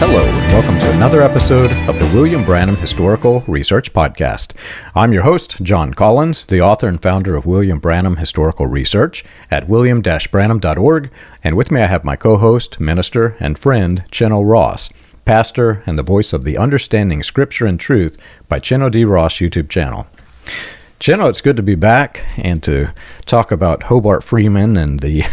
Hello, and welcome to another episode of the William Branham Historical Research Podcast. I'm your host, John Collins, the author and founder of William Branham Historical Research at william-branham.org, and with me I have my co-host, minister, and friend, Chino Ross, pastor and the voice of the Understanding Scripture and Truth by Chino D. Ross YouTube channel. Chino, it's good to be back and to talk about Hobart Freeman and the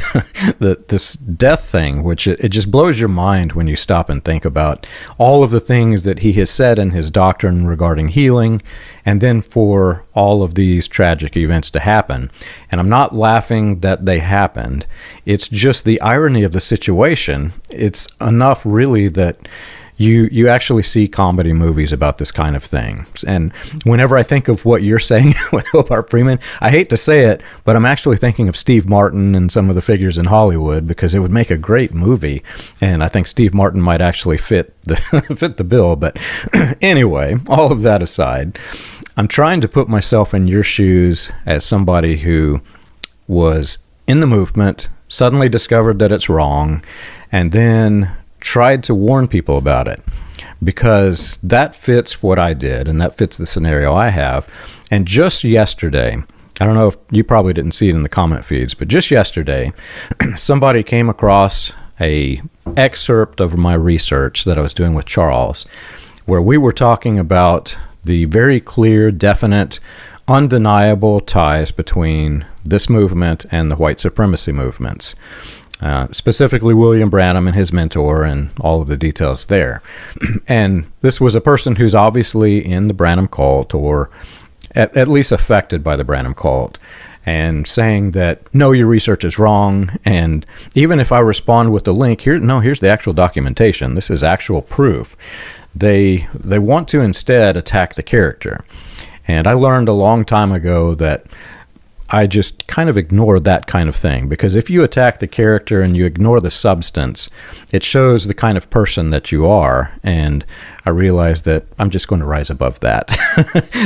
this death thing, which it just blows your mind when you stop and think about all of the things that he has said in his doctrine regarding healing, and then for all of these tragic events to happen. And I'm not laughing that they happened. It's just the irony of the situation. It's enough really that you actually see comedy movies about this kind of thing. And whenever I think of what you're saying with Hobart Freeman, I hate to say it, but I'm actually thinking of Steve Martin and some of the figures in Hollywood, because it would make a great movie. And I think Steve Martin might actually fit the bill. But anyway, all of that aside, I'm trying to put myself in your shoes as somebody who was in the movement, suddenly discovered that it's wrong, and then tried to warn people about it, because that fits what I did and that fits the scenario I have. And just yesterday, I don't know if you probably didn't see it in the comment feeds, but just yesterday, somebody came across a excerpt of my research that I was doing with Charles, where we were talking about the very clear, definite, undeniable ties between this movement and the white supremacy movements. Specifically William Branham and his mentor and all of the details there. And this was a person who's obviously in the Branham cult, or at least affected by the Branham cult, and saying that, no, your research is wrong. And even if I respond with the link, here's the actual documentation. This is actual proof. They want to instead attack the character. And I learned a long time ago that I just kind of ignore that kind of thing, because if you attack the character and you ignore the substance, it shows the kind of person that you are. And I realized that I'm just going to rise above that.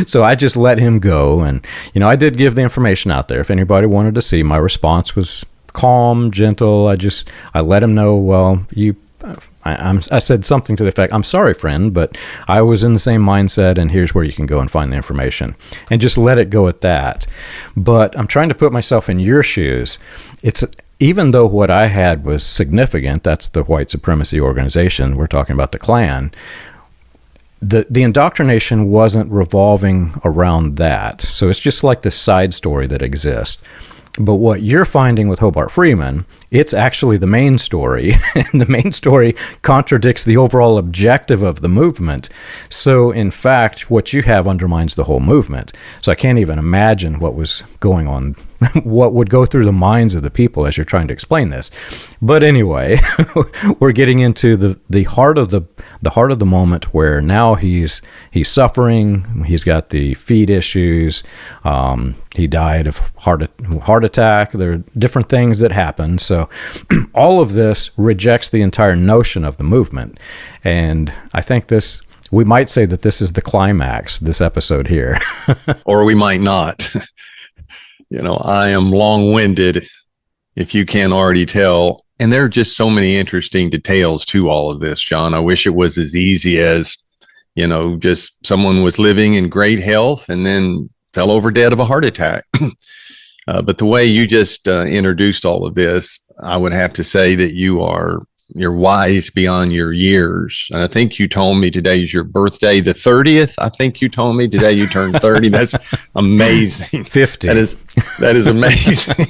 So I just let him go. And, I did give the information out there. If anybody wanted to see, my response was calm, gentle. I let him know, well, I said something to the effect, I'm sorry, friend, but I was in the same mindset, and here's where you can go and find the information, and just let it go at that. But I'm trying to put myself in your shoes. Even though what I had was significant, that's the white supremacy organization, we're talking about the Klan, the indoctrination wasn't revolving around that. So it's just like this side story that exists. But what you're finding with Hobart Freeman, it's actually the main story, and the main story contradicts the overall objective of the movement. So, in fact, what you have undermines the whole movement. So I can't even imagine what was going on, what would go through the minds of the people as you're trying to explain this. But anyway, we're getting into the heart of the moment, where now he's suffering. He's got the feet issues. He died of heart attack. There are different things that happen. So all of this rejects the entire notion of the movement. And I think we might say that this is the climax, this episode here. Or we might not. I am long-winded, if you can't already tell. And there are just so many interesting details to all of this, John. I wish it was as easy as, just someone was living in great health and then fell over dead of a heart attack. But the way you just introduced all of this, I would have to say that you're wise beyond your years. And I think you told me today is your birthday, the 30th. I think you told me today you turned 30. That's amazing. 50. That is amazing.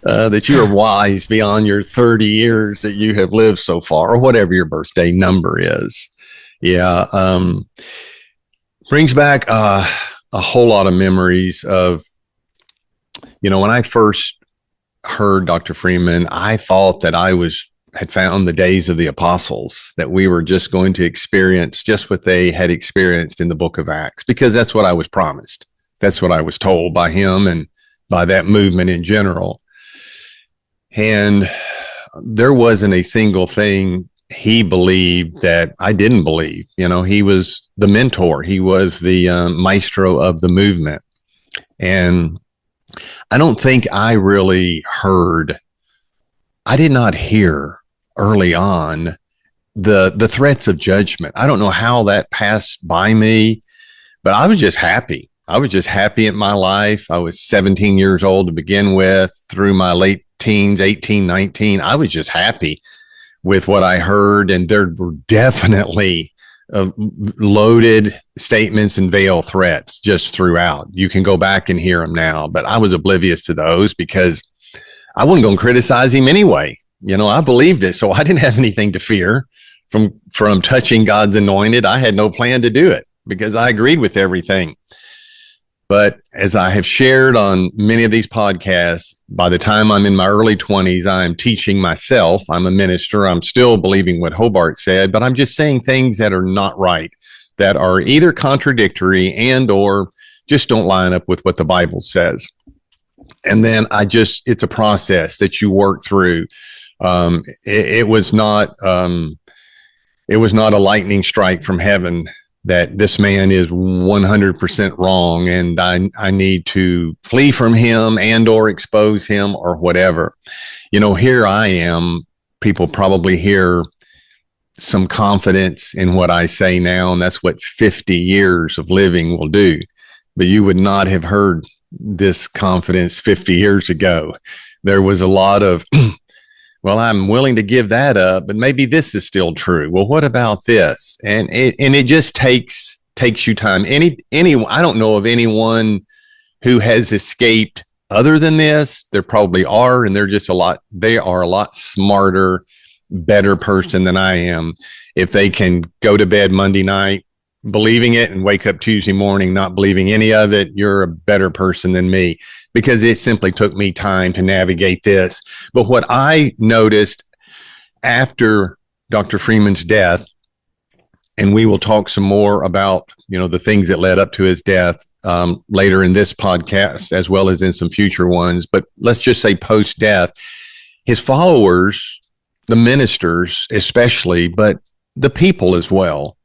That you are wise beyond your 30 years that you have lived so far, or whatever your birthday number is. Yeah. Brings back a whole lot of memories of, when I first heard Dr. Freeman, I thought that I had found the days of the apostles, that we were just going to experience just what they had experienced in the book of Acts, because that's what I was promised. That's what I was told by him and by that movement in general. And there wasn't a single thing he believed that I didn't believe. He was the mentor. He was the maestro of the movement. And I don't think I really I did not hear early on the threats of judgment. I don't know how that passed by me, but I was just happy. I was just happy in my life. I was 17 years old to begin with, through my late teens, 18, 19. I was just happy with what I heard. And there were definitely loaded statements and veiled threats just throughout. You can go back and hear them now, but I was oblivious to those because I wasn't going to criticize him anyway. I believed it, so I didn't have anything to fear from touching God's anointed. I had no plan to do it because I agreed with everything. But as I have shared on many of these podcasts, by the time I'm in my early 20s, I'm teaching myself. I'm a minister. I'm still believing what Hobart said, but I'm just saying things that are not right, that are either contradictory and or just don't line up with what the Bible says. And then it's a process that you work through. It was not a lightning strike from heaven that this man is 100% wrong and I need to flee from him and or expose him or whatever. Here I am. People probably hear some confidence in what I say now, and that's what 50 years of living will do. But you would not have heard this confidence 50 years ago. There was a lot of well, I'm willing to give that up, but maybe this is still true. Well, what about this? And it just takes you time. I don't know of anyone who has escaped other than this. There probably are, and they are a lot smarter, better person than I am. If they can go to bed Monday night believing it and wake up Tuesday morning not believing any of it, you're a better person than me, because it simply took me time to navigate this. But what I noticed after Dr. Freeman's death, and we will talk some more about, the things that led up to his death later in this podcast, as well as in some future ones. But let's just say post-death, his followers, the ministers especially, but the people as well,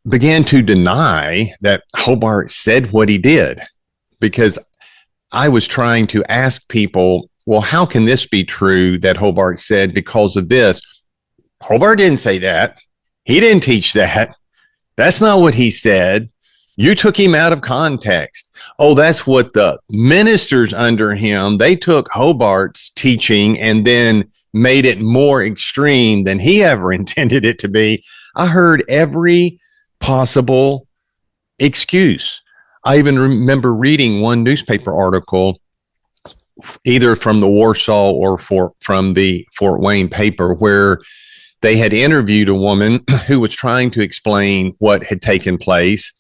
began to deny that Hobart said what he did, because I was trying to ask people, well, how can this be true that Hobart said because of this? Hobart didn't say that. He didn't teach that. That's not what he said. You took him out of context. Oh, that's what the ministers under him, they took Hobart's teaching and then made it more extreme than he ever intended it to be. I heard every possible excuse. I even remember reading one newspaper article, either from the Warsaw or from the Fort Wayne paper, where they had interviewed a woman who was trying to explain what had taken place.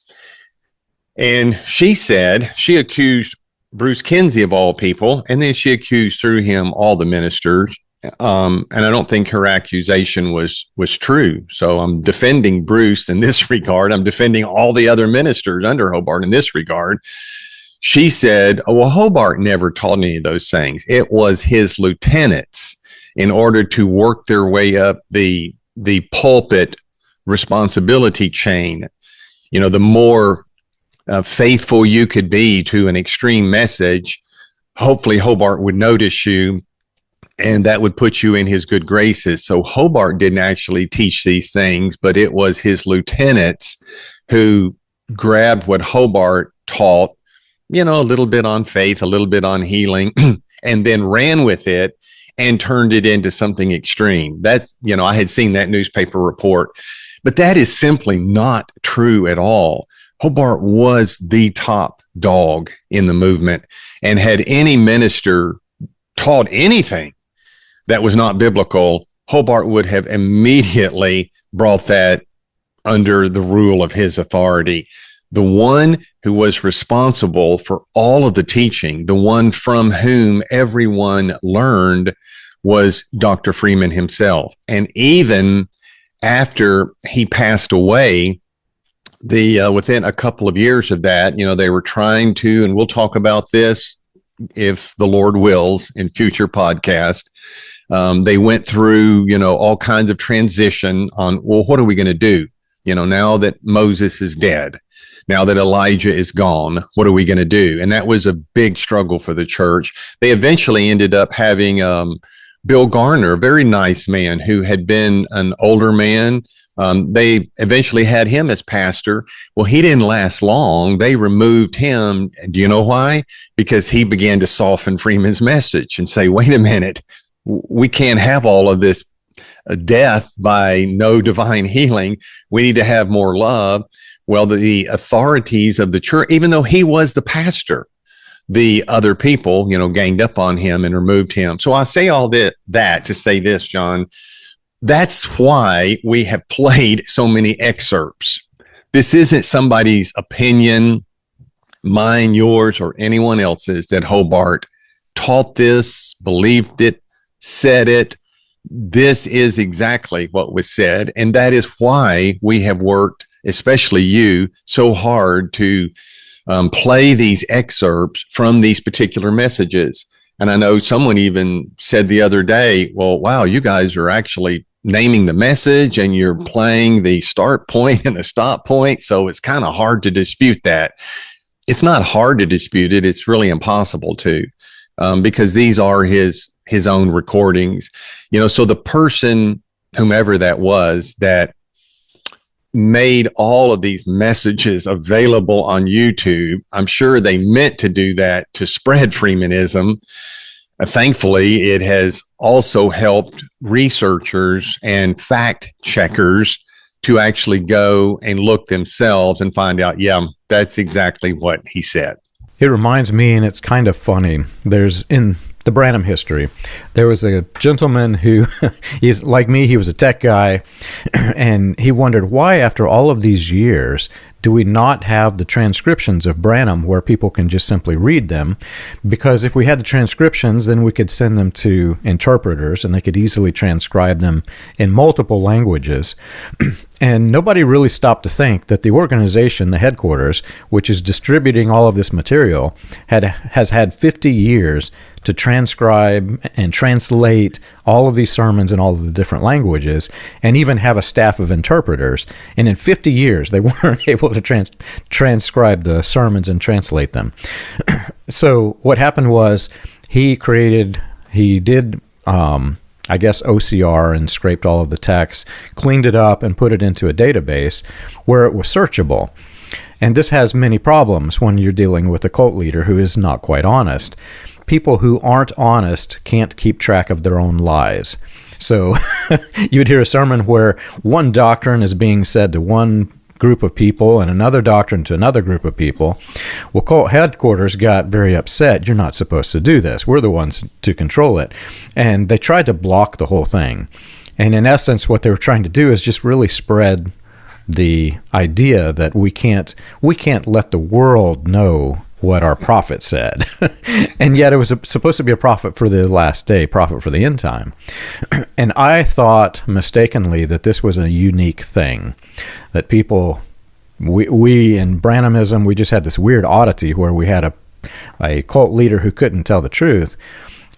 And she said, she accused Bruce Kinsey of all people, and then she accused through him all the ministers. And I don't think her accusation was true. So I'm defending Bruce in this regard. I'm defending all the other ministers under Hobart in this regard. She said, oh, well, Hobart never taught any of those things. It was his lieutenants, in order to work their way up the pulpit responsibility chain. The more faithful you could be to an extreme message, hopefully Hobart would notice you, and that would put you in his good graces. So Hobart didn't actually teach these things, but it was his lieutenants who grabbed what Hobart taught, a little bit on faith, a little bit on healing, and then ran with it and turned it into something extreme. That's, I had seen that newspaper report, but that is simply not true at all. Hobart was the top dog in the movement, and had any minister taught anything that was not biblical, Hobart would have immediately brought that under the rule of his authority. The one who was responsible for all of the teaching, the one from whom everyone learned, was Dr. Freeman himself. And even after he passed away, within a couple of years of that, they were trying to, and we'll talk about this if the Lord wills in future podcasts. They went through, all kinds of transition on, well, what are we going to do? Now that Moses is dead, now that Elijah is gone, what are we going to do? And that was a big struggle for the church. They eventually ended up having Bill Garner, a very nice man who had been an older man. They eventually had him as pastor. Well, he didn't last long. They removed him. Do you know why? Because he began to soften Freeman's message and say, wait a minute, we can't have all of this death by no divine healing. We need to have more love. Well, the authorities of the church, even though he was the pastor, the other people, ganged up on him and removed him. So I say all that to say this, John. That's why we have played so many excerpts. This isn't somebody's opinion, mine, yours, or anyone else's, that Hobart taught this, believed it, said it. This is exactly what was said. And that is why we have worked, especially you, so hard to play these excerpts from these particular messages. And I know someone even said the other day, well, wow, you guys are actually naming the message and you're playing the start point and the stop point. So it's kind of hard to dispute that. It's not hard to dispute it. It's really impossible to, because these are his own recordings. So the person, whomever that was, that made all of these messages available on YouTube, I'm sure they meant to do that to spread Freemanism. Thankfully, it has also helped researchers and fact checkers to actually go and look themselves and find out, yeah, that's exactly what he said. It reminds me, and it's kind of funny, there's in the Branham history, there was a gentleman who, he's like me, he was a tech guy, and he wondered why, after all of these years, do we not have the transcriptions of Branham where people can just simply read them? Because if we had the transcriptions, then we could send them to interpreters and they could easily transcribe them in multiple languages. And nobody really stopped to think that the organization, the headquarters, which is distributing all of this material, has had 50 years to transcribe and translate all of these sermons in all of the different languages, and even have a staff of interpreters. And in 50 years, they weren't able to transcribe the sermons and translate them. So what happened was he did I guess OCR, and scraped all of the text, cleaned it up, and put it into a database where it was searchable. And this has many problems when you're dealing with a cult leader who is not quite honest. People who aren't honest can't keep track of their own lies. So you'd hear a sermon where one doctrine is being said to one group of people and another doctrine to another group of people. Well, cult headquarters got very upset. You're not supposed to do this. We're the ones to control it. And they tried to block the whole thing. And in essence, what they were trying to do is just really spread the idea that we can't let the world know what our prophet said. And yet it was supposed to be a prophet for the last day, prophet for the end time. And I thought mistakenly that this was a unique thing, that people, we in Branhamism, we just had this weird oddity where we had a cult leader who couldn't tell the truth.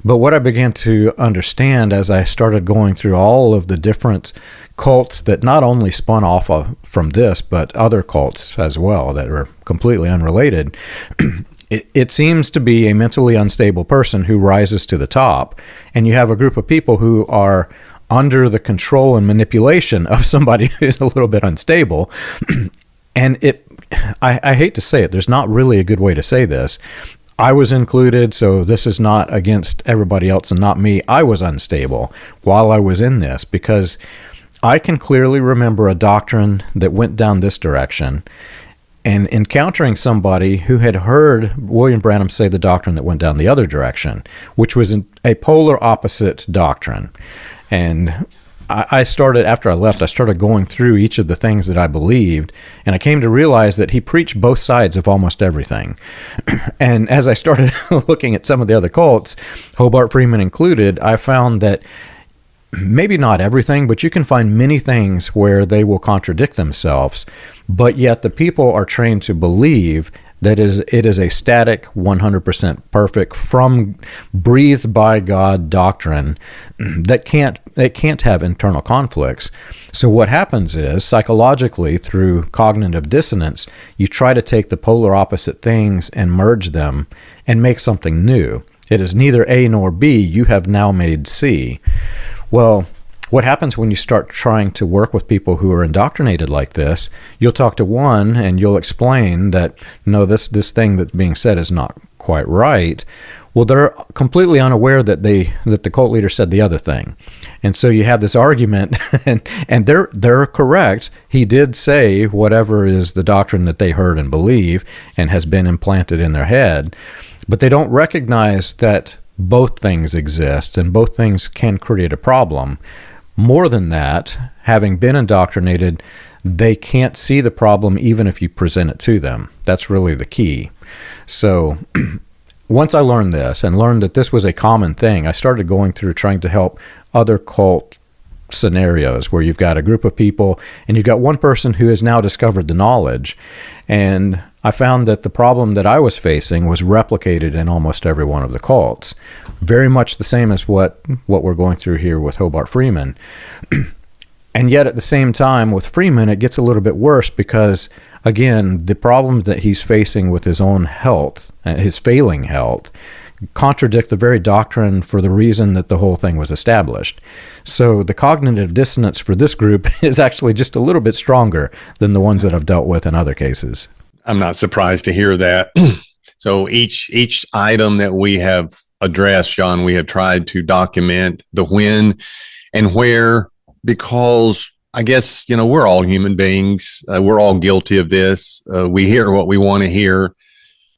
But what I began to understand as I started going through all of the different cults that not only spun off from this, but other cults as well that are completely unrelated, it seems to be a mentally unstable person who rises to the top, and you have a group of people who are under the control and manipulation of somebody who's a little bit unstable. And I hate to say it, there's not really a good way to say this. I was included, so this is not against everybody else and not me. I was unstable while I was in this, because I can clearly remember a doctrine that went down this direction and encountering somebody who had heard William Branham say the doctrine that went down the other direction, which was a polar opposite doctrine. And I started, after I left, I started going through each of the things that I believed, and I came to realize that he preached both sides of almost everything. And as I started looking at some of the other cults, Hobart Freeman included, I found that maybe not everything, but you can find many things where they will contradict themselves, but yet the people are trained to believe that it is a static, 100% perfect, from breathed by God doctrine that can't have internal conflicts. So what happens is, psychologically, through cognitive dissonance, you try to take the polar opposite things and merge them and make something new. It is neither A nor B. You have now made C. Well, what happens when you start trying to work with people who are indoctrinated like this? You'll talk to one and you'll explain that, no, this thing that's being said is not quite right. Well, they're completely unaware that the cult leader said the other thing. And so you have this argument, and they're correct. He did say whatever is the doctrine that they heard and believe and has been implanted in their head. But they don't recognize that both things exist and both things can create a problem. More than that, having been indoctrinated, they can't see the problem even if you present it to them. That's really the key. So once I learned this and learned that this was a common thing, I started going through trying to help other cult scenarios where you've got a group of people and you've got one person who has now discovered the knowledge. And I found that the problem that I was facing was replicated in almost every one of the cults. Very much the same as what we're going through here with Hobart Freeman. And yet at the same time with Freeman, it gets a little bit worse because, again, the problems that he's facing with his own health, his failing health, contradict the very doctrine for the reason that the whole thing was established. So the cognitive dissonance for this group is actually just a little bit stronger than the ones that I've dealt with in other cases. I'm not surprised to hear that. So each item that we have addressed, John, we have tried to document the when and where, because I guess, we're all human beings. We're all guilty of this. We hear what we want to hear.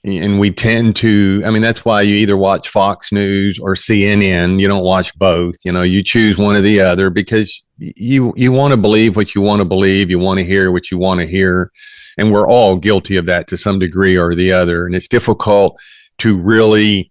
And we tend to, that's why you either watch Fox News or CNN. You don't watch both. You choose one or the other because you want to believe what you want to believe. You want to hear what you want to hear. And we're all guilty of that to some degree or the other. And it's difficult to really,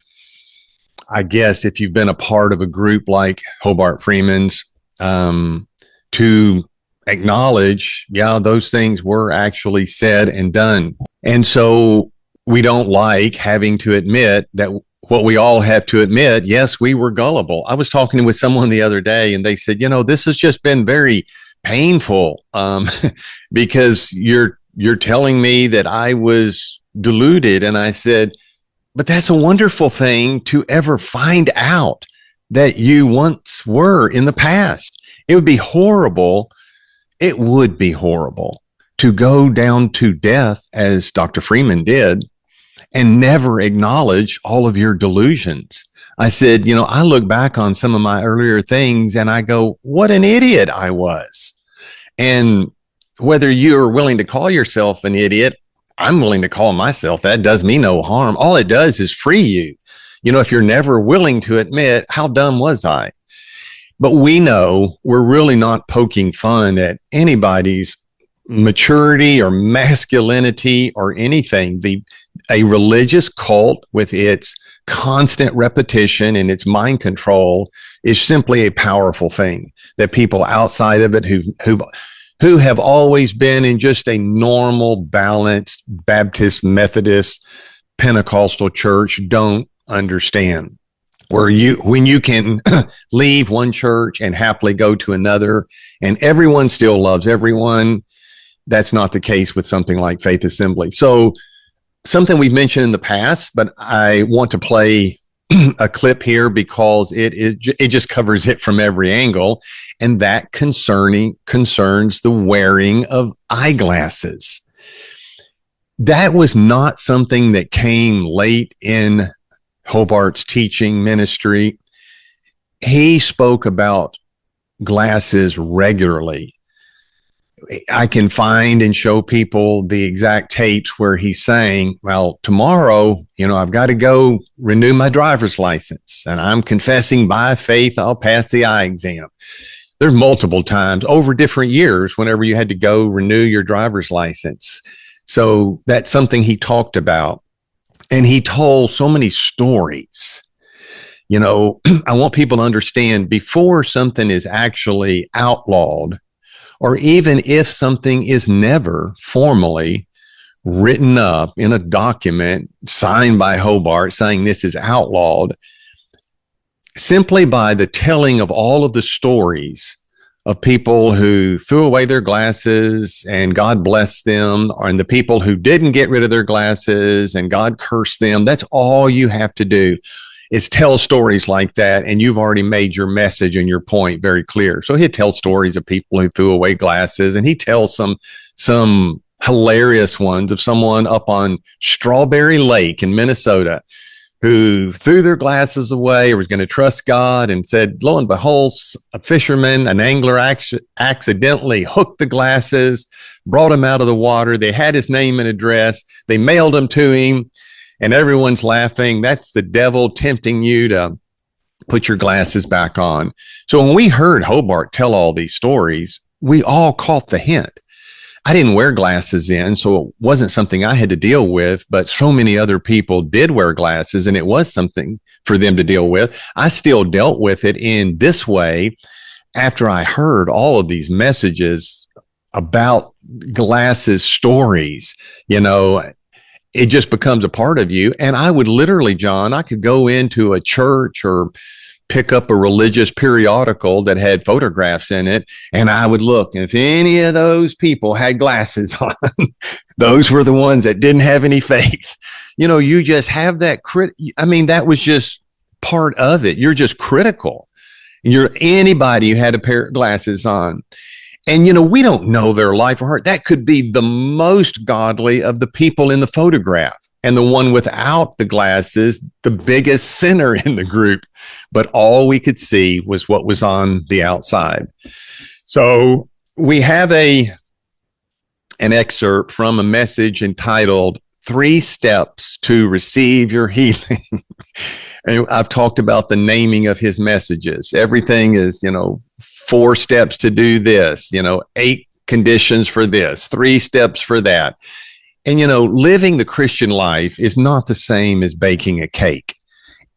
I guess, if you've been a part of a group like Hobart Freeman's, to acknowledge, those things were actually said and done. And so we don't like having to admit that what we all have to admit, yes, we were gullible. I was talking with someone the other day and they said, this has just been very painful because you're telling me that I was deluded. And I said, but that's a wonderful thing to ever find out that you once were in the past. It would be horrible. It would be horrible to go down to death as Dr. Freeman did and never acknowledge all of your delusions. I said, I look back on some of my earlier things and I go, what an idiot I was. And whether you're willing to call yourself an idiot, I'm willing to call myself that. Does me no harm. All it does is free you. If you're never willing to admit, how dumb was I? But we know we're really not poking fun at anybody's maturity or masculinity or anything. A religious cult with its constant repetition and its mind control is simply a powerful thing that people outside of it who have always been in just a normal, balanced Baptist, Methodist, Pentecostal church don't understand. When you can leave one church and happily go to another and everyone still loves everyone, that's not the case with something like Faith Assembly. So something we've mentioned in the past, but I want to play a clip here because it just covers it from every angle. And that concerns the wearing of eyeglasses. That was not something that came late in Hobart's teaching ministry. He spoke about glasses regularly. I can find and show people the exact tapes where he's saying, well, tomorrow, I've got to go renew my driver's license and I'm confessing by faith I'll pass the eye exam. There's multiple times over different years whenever you had to go renew your driver's license. So that's something he talked about. And he told so many stories. I want people to understand before something is actually outlawed, or even if something is never formally written up in a document signed by Hobart saying this is outlawed, simply by the telling of all of the stories of people who threw away their glasses and God blessed them, and the people who didn't get rid of their glasses and God cursed them. That's all you have to do. is tell stories like that, and you've already made your message and your point very clear. So he'd tell stories of people who threw away glasses, and he tells some hilarious ones of someone up on Strawberry Lake in Minnesota who threw their glasses away or was going to trust God, and said, lo and behold, a fisherman, an angler accidentally hooked the glasses, brought him out of the water. They had his name and address. They mailed them to him, and everyone's laughing. That's the devil tempting you to put your glasses back on. So when we heard Hobart tell all these stories, we all caught the hint. I didn't wear glasses then, so it wasn't something I had to deal with, but so many other people did wear glasses, and it was something for them to deal with. I still dealt with it in this way after I heard all of these messages about glasses stories. It just becomes a part of you. And I would literally, John, I could go into a church or pick up a religious periodical that had photographs in it, and I would look, and if any of those people had glasses on, those were the ones that didn't have any faith. You just have that that was just part of it. You're just critical. You're anybody who had a pair of glasses on. And, we don't know their life or heart. That could be the most godly of the people in the photograph, and the one without the glasses, the biggest sinner in the group. But all we could see was what was on the outside. So we have an excerpt from a message entitled 3 Steps to Receive Your Healing. And I've talked about the naming of his messages. Everything is, 4 steps to do this, 8 conditions for this, 3 steps for that. And, living the Christian life is not the same as baking a cake.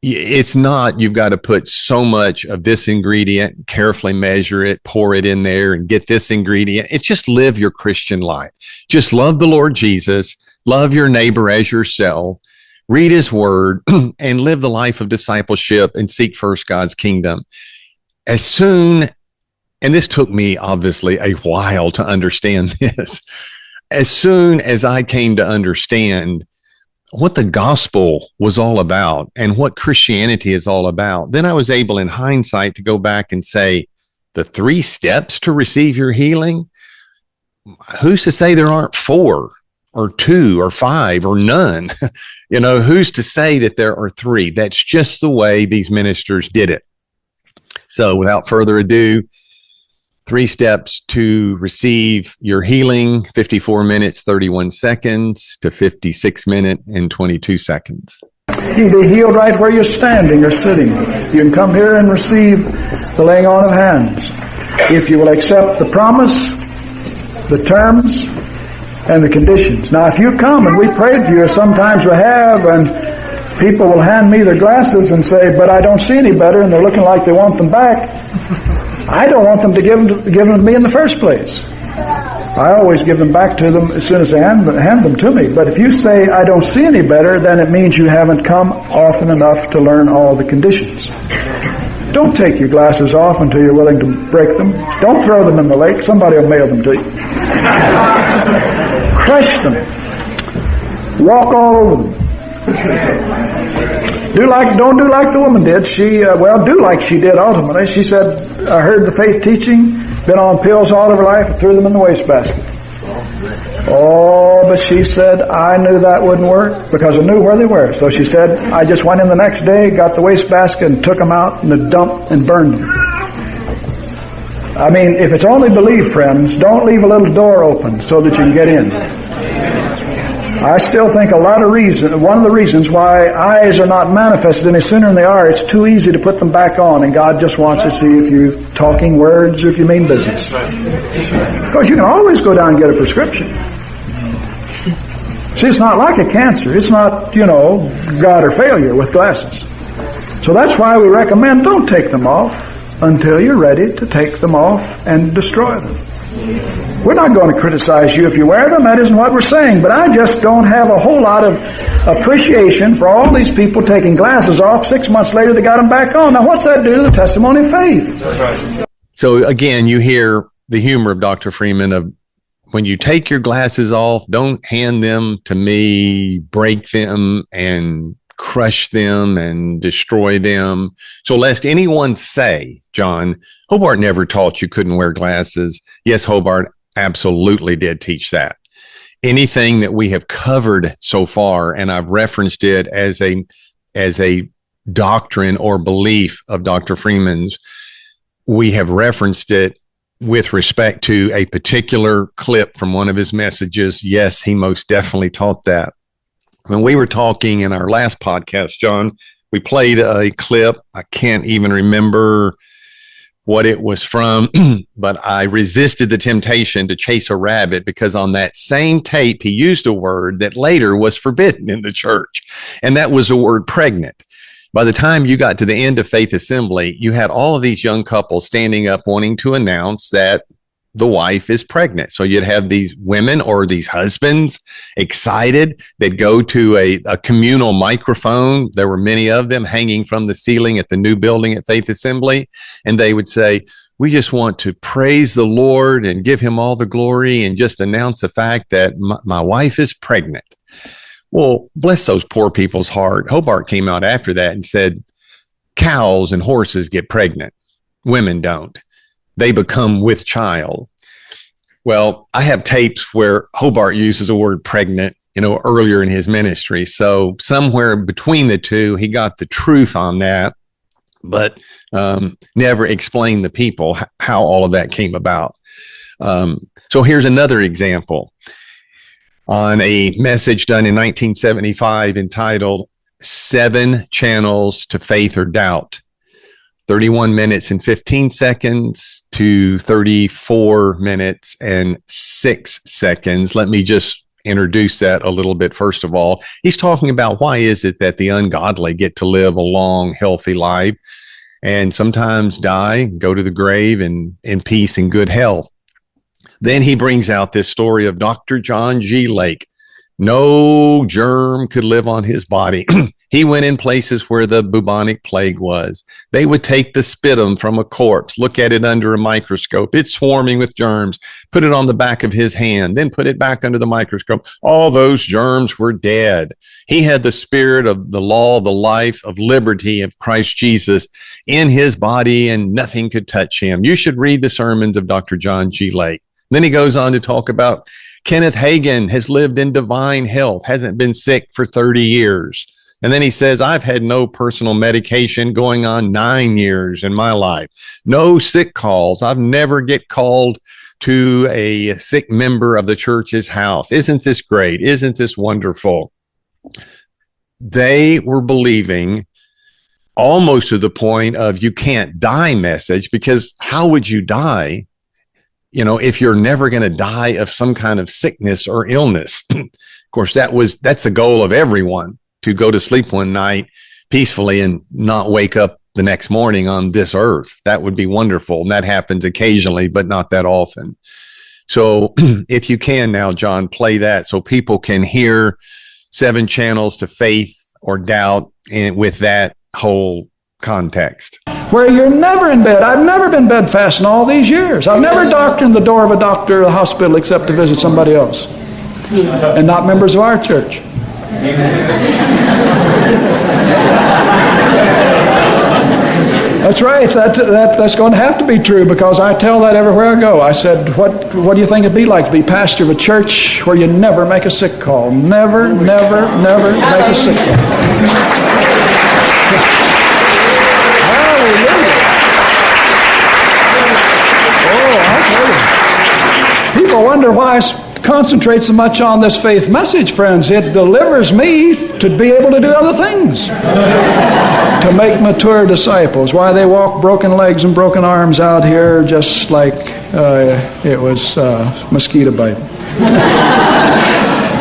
It's not, you've got to put so much of this ingredient, carefully measure it, pour it in there, and get this ingredient. It's just live your Christian life. Just love the Lord Jesus, love your neighbor as yourself, read his word, and live the life of discipleship and seek first God's kingdom. As soon, and this took me obviously a while to understand this, as soon as I came to understand what the gospel was all about and what Christianity is all about, then I was able in hindsight to go back and say, the 3 steps to receive your healing, who's to say there aren't 4 or 2 or 5 or none? Who's to say that there are 3? That's just the way these ministers did it. So without further ado, 3 steps to receive your healing: 54 minutes, 31 seconds to 56 minutes and 22 seconds. You can be healed right where you're standing or sitting. You can come here and receive the laying on of hands. If you will accept the promise, the terms, and the conditions. Now, if you come and we prayed for you, sometimes we have, and people will hand me their glasses and say, but I don't see any better, and they're looking like they want them back. I don't want them to give them to me in the first place. I always give them back to them as soon as they hand them to me. But if you say, I don't see any better, then it means you haven't come often enough to learn all the conditions. Don't take your glasses off until you're willing to break them. Don't throw them in the lake. Somebody will mail them to you. Crush them. Walk all over them. Don't do like the woman did. Do like she did ultimately. She said, I heard the faith teaching, been on pills all of her life, and threw them in the wastebasket. Oh, but she said, I knew that wouldn't work because I knew where they were. So she said, I just went in the next day, got the wastebasket, and took them out in the dump and burned them. I mean, if it's only belief, friends, don't leave a little door open so that you can get in. I still think one of the reasons why eyes are not manifested any sooner than they are, it's too easy to put them back on, and God just wants to see if you're talking words or if you mean business. Because you can always go down and get a prescription. See, it's not like a cancer. It's not, God or failure with glasses. So that's why we recommend don't take them off until you're ready to take them off and destroy them. We're not going to criticize you if you wear them. That isn't what we're saying. But I just don't have a whole lot of appreciation for all these people taking glasses off. 6 months later, they got them back on. Now, what's that do to the testimony of faith? That's right. So, again, you hear the humor of Dr. Freeman of when you take your glasses off, don't hand them to me, break them, and crush them and destroy them. So lest anyone say, John, Hobart never taught you couldn't wear glasses. Yes, Hobart absolutely did teach that. Anything that we have covered so far, and I've referenced it as a doctrine or belief of Dr. Freeman's, we have referenced it with respect to a particular clip from one of his messages. Yes, he most definitely taught that. When we were talking in our last podcast, John, we played a clip. I can't even remember what it was from, but I resisted the temptation to chase a rabbit because on that same tape, he used a word that later was forbidden in the church, and that was the word pregnant. By the time you got to the end of Faith Assembly, you had all of these young couples standing up wanting to announce that the wife is pregnant. So you'd have these women or these husbands excited. They'd go to a communal microphone. There were many of them hanging from the ceiling at the new building at Faith Assembly. And they would say, we just want to praise the Lord and give him all the glory and just announce the fact that my wife is pregnant. Well, bless those poor people's heart. Hobart came out after that and said, cows and horses get pregnant. Women don't. They become with child. Well, I have tapes where Hobart uses the word pregnant, earlier in his ministry. So somewhere between the two, he got the truth on that, but never explained the people how all of that came about. So here's another example on a message done in 1975 entitled 7 Channels to Faith or Doubt. 31 minutes and 15 seconds to 34 minutes and 6 seconds. Let me just introduce that a little bit. First of all, he's talking about why is it that the ungodly get to live a long, healthy life and sometimes die, go to the grave in peace and good health. Then he brings out this story of Dr. John G. Lake. No germ could live on his body. He went in places where the bubonic plague was. They would take the sputum from a corpse, look at it under a microscope. It's swarming with germs. Put it on the back of his hand, then put it back under the microscope. All those germs were dead. He had the spirit of the law, the life of liberty of Christ Jesus in his body, and nothing could touch him. You should read the sermons of Dr. John G. Lake. Then he goes on to talk about Kenneth Hagin has lived in divine health, hasn't been sick for 30 years. And then he says, I've had no personal medication going on 9 years in my life. No sick calls. I've never get called to a sick member of the church's house. Isn't this great? Isn't this wonderful? They were believing almost to the point of you can't die message, because how would you die, if you're never going to die of some kind of sickness or illness? Of course, that's the goal of everyone, to go to sleep one night peacefully and not wake up the next morning on this earth. That would be wonderful. And that happens occasionally, but not that often. So if you can now, John, play that so people can hear 7 Channels to Faith or Doubt with that whole context. Where you're never in bed. I've never been bedfast in all these years. I've never doctored the door of a doctor or a hospital except to visit somebody else. And not members of our church. That's right. That's going to have to be true, because I tell that everywhere I go. I said, what do you think it'd be like to be pastor of a church where you never make a sick call? Never make a sick call. Hallelujah. Oh, I tell you. People wonder why I concentrate so much on this faith message, friends. It delivers me to be able to do other things, to make mature disciples. Why they walk broken legs and broken arms out here just like it was mosquito bite.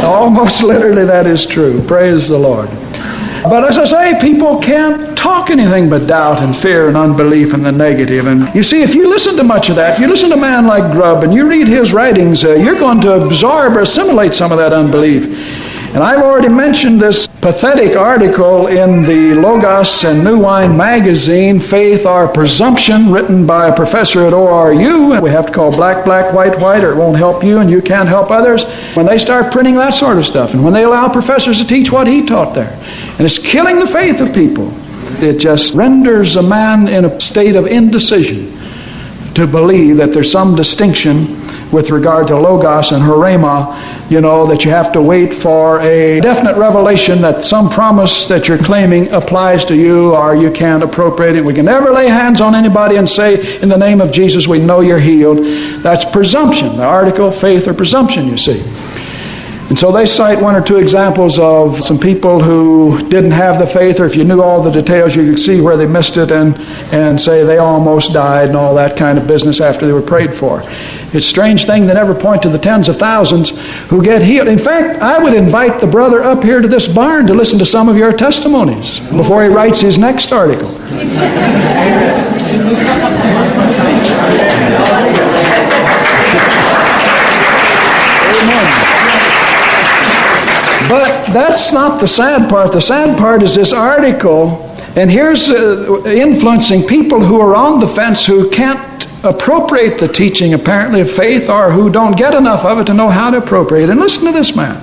Almost literally that is true. Praise the Lord. But as I say, people can't talk anything but doubt and fear and unbelief and the negative. And you see, if you listen to much of that, you listen to a man like Grubb and you read his writings, you're going to absorb or assimilate some of that unbelief. And I've already mentioned this pathetic article in the Logos and New Wine magazine, Faith or Presumption, written by a professor at ORU. We have to call black, black, white, white, or it won't help you and you can't help others. When they start printing that sort of stuff, and when they allow professors to teach what he taught there, and it's killing the faith of people, it just renders a man in a state of indecision to believe that there's some distinction with regard to Logos and Herema, that you have to wait for a definite revelation that some promise that you're claiming applies to you, or you can't appropriate it. We can never lay hands on anybody and say, in the name of Jesus, we know you're healed. That's presumption, the article of faith or presumption, you see. And so they cite one or two examples of some people who didn't have the faith, or if you knew all the details, you could see where they missed it and say they almost died and all that kind of business after they were prayed for. It's a strange thing they never point to the tens of thousands who get healed. In fact, I would invite the brother up here to this barn to listen to some of your testimonies before he writes his next article. But that's not the sad part. The sad part is this article, and here's influencing people who are on the fence, who can't appropriate the teaching apparently of faith, or who don't get enough of it to know how to appropriate it. And listen to this man.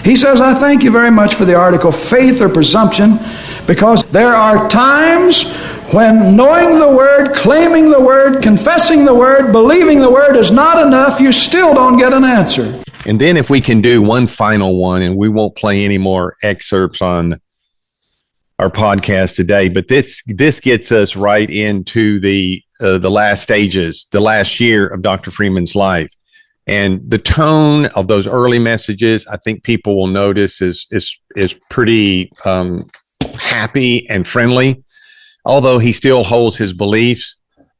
He says, I thank you very much for the article, Faith or Presumption, because there are times when knowing the Word, claiming the Word, confessing the Word, believing the Word is not enough. You still don't get an answer. And then if we can do one final one, and we won't play any more excerpts on our podcast today, but this gets us right into the last stages, the last year of Dr. Freeman's life. And the tone of those early messages, I think people will notice is pretty happy and friendly, although he still holds his beliefs,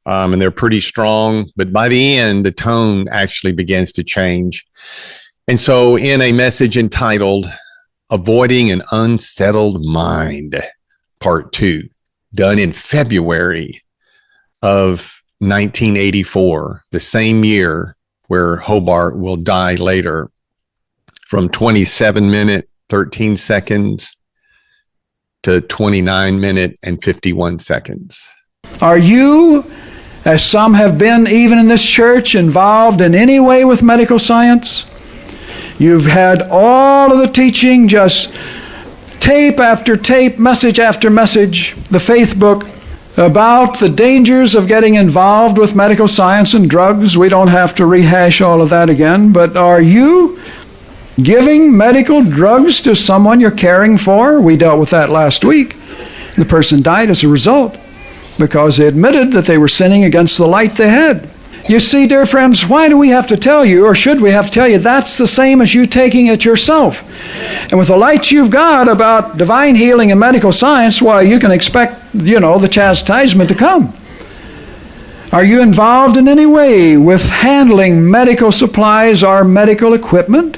and they're pretty strong. But by the end, the tone actually begins to change. And so in a message entitled Avoiding an Unsettled Mind, Part 2, done in February of 1984, the same year where Hobart will die later, from 27 minutes, 13 seconds to 29 minutes and 51 seconds. Are you, as some have been even in this church, involved in any way with medical science? You've had all of the teaching, just tape after tape, message after message, the faith book, about the dangers of getting involved with medical science and drugs. We don't have to rehash all of that again, but are you giving medical drugs to someone you're caring for? We dealt with that last week. The person died as a result because they admitted that they were sinning against the light they had. You see, dear friends, why do we have to tell you, or should we have to tell you, that's the same as you taking it yourself? And with the light you've got about divine healing and medical science, why, you can expect, the chastisement to come. Are you involved in any way with handling medical supplies or medical equipment?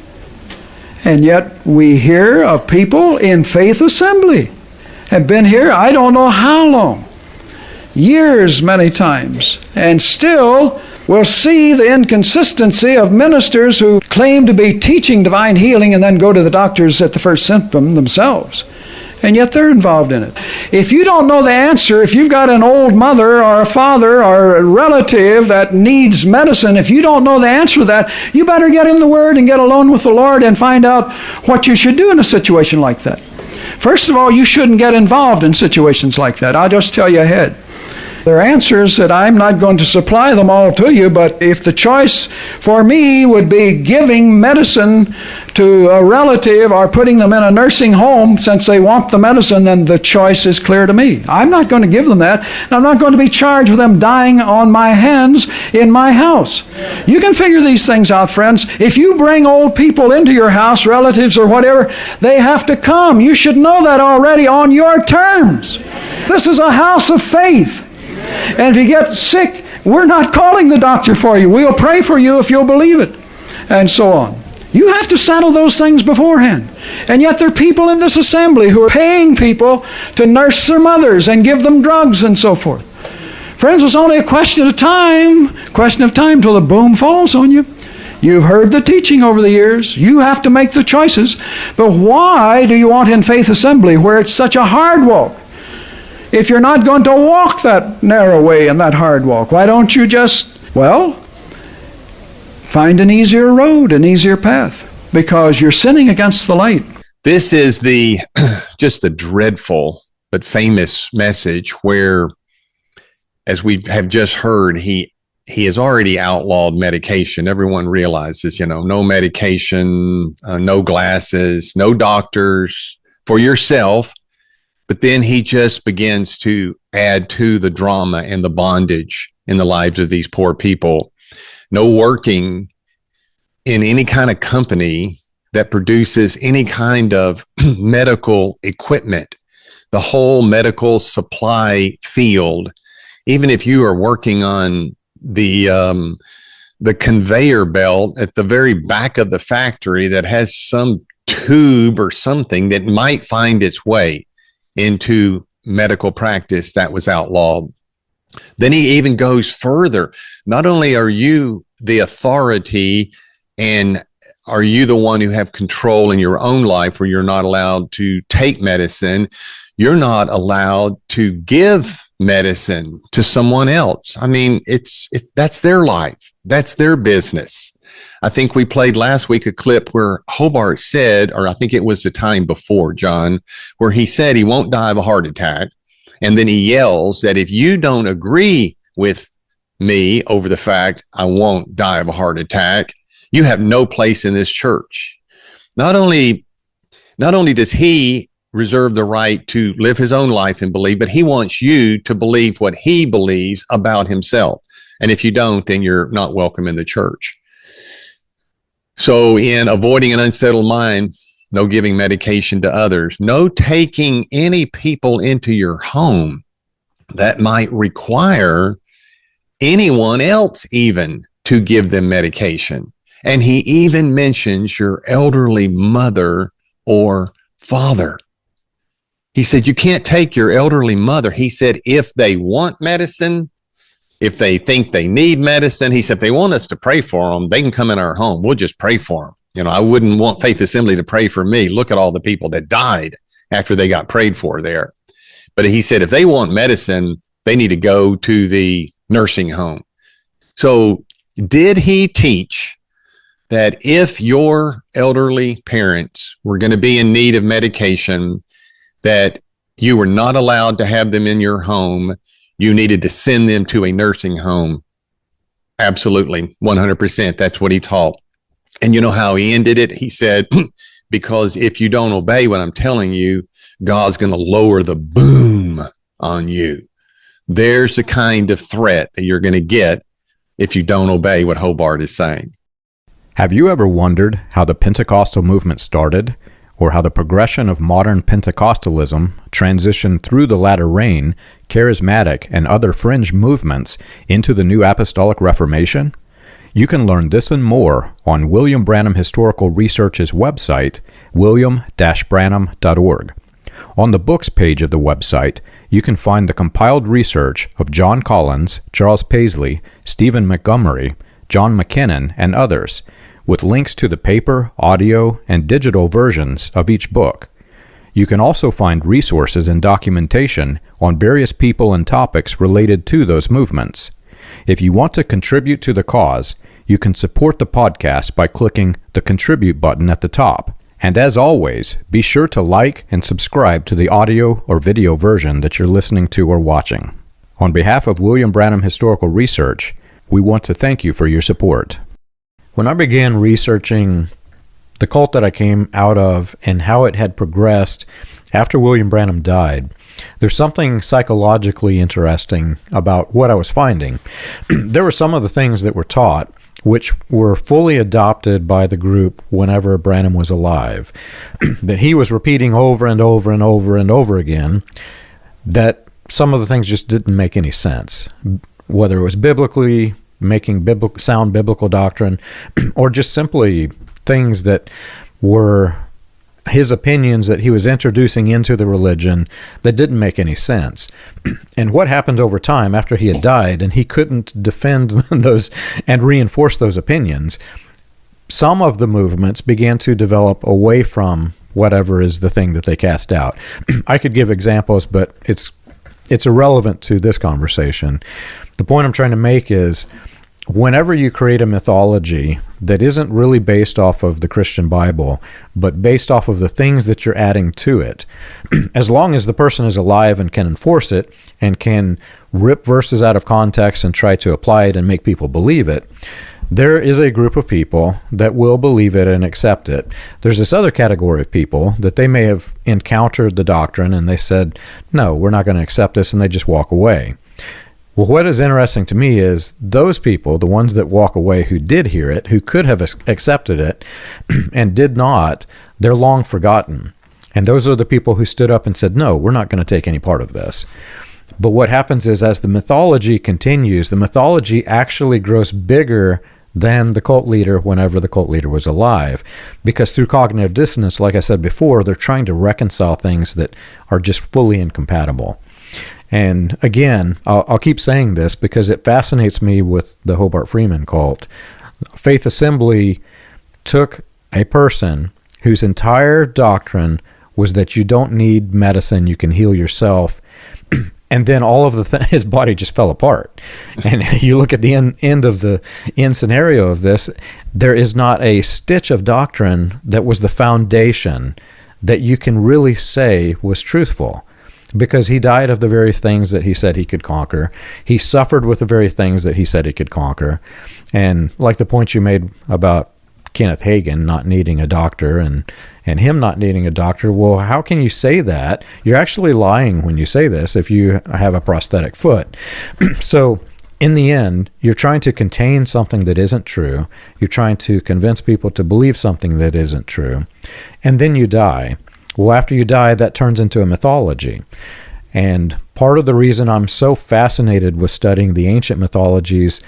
And yet we hear of people in Faith Assembly have been here, I don't know how long, years many times, and still we'll see the inconsistency of ministers who claim to be teaching divine healing and then go to the doctors at the first symptom themselves. And yet they're involved in it. If you don't know the answer, if you've got an old mother or a father or a relative that needs medicine, if you don't know the answer to that, you better get in the Word and get alone with the Lord and find out what you should do in a situation like that. First of all, you shouldn't get involved in situations like that. I'll just tell you ahead. There are answers that I'm not going to supply them all to you, but if the choice for me would be giving medicine to a relative or putting them in a nursing home since they want the medicine, then the choice is clear to me. I'm not going to give them that, and I'm not going to be charged with them dying on my hands in my house. You can figure these things out, friends. If you bring old people into your house, relatives or whatever, they have to come. You should know that already on your terms. This is a house of faith. And if you get sick, we're not calling the doctor for you. We'll pray for you if you'll believe it. And so on. You have to settle those things beforehand. And yet there are people in this assembly who are paying people to nurse their mothers and give them drugs and so forth. Friends, it's only a question of time till the boom falls on you. You've heard the teaching over the years. You have to make the choices. But why do you want in Faith Assembly where it's such a hard walk? If you're not going to walk that narrow way and that hard walk, why don't you just, find an easier road, an easier path? Because you're sinning against the light. This is just the dreadful but famous message where, as we have just heard, he has already outlawed medication. Everyone realizes, no medication, no glasses, no doctors for yourself. But then he just begins to add to the drama and the bondage in the lives of these poor people. No working in any kind of company that produces any kind of medical equipment. The whole medical supply field, even if you are working on the conveyor belt at the very back of the factory that has some tube or something that might find its way into medical practice, that was outlawed. Then he even goes further. Not only are you the authority and are you the one who have control in your own life where you're not allowed to take medicine, you're not allowed to give medicine to someone else. I mean, that's their life. That's their business. I think we played last week a clip where Hobart said, or I think it was the time before, John, where he said he won't die of a heart attack. And then he yells that if you don't agree with me over the fact I won't die of a heart attack, you have no place in this church. Not only does he reserve the right to live his own life and believe, but he wants you to believe what he believes about himself. And if you don't, then you're not welcome in the church. So in avoiding an unsettled mind, no giving medication to others, no taking any people into your home that might require anyone else even to give them medication. And he even mentions your elderly mother or father. He said, you can't take your elderly mother. He said, if they want medicine, if they think they need medicine, he said, if they want us to pray for them, they can come in our home. We'll just pray for them. I wouldn't want Faith Assembly to pray for me. Look at all the people that died after they got prayed for there. But he said, if they want medicine, they need to go to the nursing home. So did he teach that if your elderly parents were going to be in need of medication, that you were not allowed to have them in your home, you needed to send them to a nursing home? Absolutely, 100%. That's what he taught. And you know how he ended it? He said, because if you don't obey what I'm telling you, God's going to lower the boom on you. There's the kind of threat that you're going to get if you don't obey what Hobart is saying. Have you ever wondered how the Pentecostal movement started, or how the progression of modern Pentecostalism transitioned through the latter rain, charismatic, and other fringe movements into the New Apostolic Reformation? You can learn this and more on William Branham Historical Research's website, william-branham.org. On the books page of the website, you can find the compiled research of John Collins, Charles Paisley, Stephen Montgomery, John McKinnon, and others, with links to the paper, audio, and digital versions of each book. You can also find resources and documentation on various people and topics related to those movements. If you want to contribute to the cause, you can support the podcast by clicking the Contribute button at the top. And as always, be sure to like and subscribe to the audio or video version that you're listening to or watching. On behalf of William Branham Historical Research, we want to thank you for your support. When I began researching the cult that I came out of and how it had progressed after William Branham died, there's something psychologically interesting about what I was finding. There were some of the things that were taught which were fully adopted by the group whenever Branham was alive, that he was repeating over and over and over and over again, that some of the things just didn't make any sense, whether it was biblically, making sound biblical doctrine, or just simply things that were his opinions that he was introducing into the religion that didn't make any sense. And what happened over time after he had died and he couldn't defend those and reinforce those opinions, some of the movements began to develop away from whatever is the thing that they cast out. I could give examples, but it's irrelevant to this conversation. The point I'm trying to make is, whenever you create a mythology that isn't really based off of the Christian Bible, but based off of the things that you're adding to it, as long as the person is alive and can enforce it and can rip verses out of context and try to apply it and make people believe it, there is a group of people that will believe it and accept it. There's this other category of people that they may have encountered the doctrine and they said, no, we're not going to accept this, and they just walk away. Well, what is interesting to me is those people, the ones that walk away who did hear it, who could have accepted it and did not, they're long forgotten. And those are the people who stood up and said, no, we're not going to take any part of this. But what happens is, as the mythology continues, the mythology actually grows bigger than the cult leader whenever the cult leader was alive. Because through cognitive dissonance, like I said before, they're trying to reconcile things that are just fully incompatible. And again, I'll keep saying this because it fascinates me with the Hobart Freeman cult. Faith Assembly took a person whose entire doctrine was that you don't need medicine, you can heal yourself, and then all of his body just fell apart. And you look at the end of the end scenario of this, there is not a stitch of doctrine that was the foundation that you can really say was truthful. Because he died of the very things that he said he could conquer. He suffered with the very things that he said he could conquer. And like the point you made about Kenneth Hagin not needing a doctor and him not needing a doctor, well, how can you say that? You're actually lying when you say this if you have a prosthetic foot. So in the end, you're trying to contain something that isn't true. You're trying to convince people to believe something that isn't true. And then you die. Well, after you die, that turns into a mythology. And part of the reason I'm so fascinated with studying the ancient mythologies,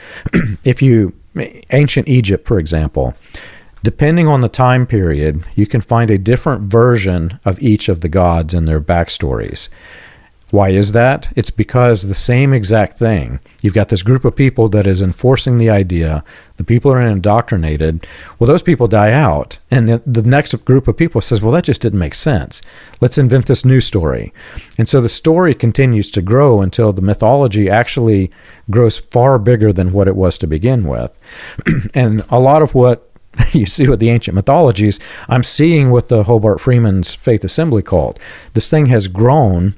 ancient Egypt, for example, depending on the time period, you can find a different version of each of the gods and their backstories. Why is that? It's because the same exact thing. You've got this group of people that is enforcing the idea. The people are indoctrinated. Well, those people die out. And the next group of people says, well, that just didn't make sense. Let's invent this new story. And so the story continues to grow until the mythology actually grows far bigger than what it was to begin with. And a lot of what you see with the ancient mythologies, I'm seeing with the Hobart Freeman's Faith Assembly cult. This thing has grown,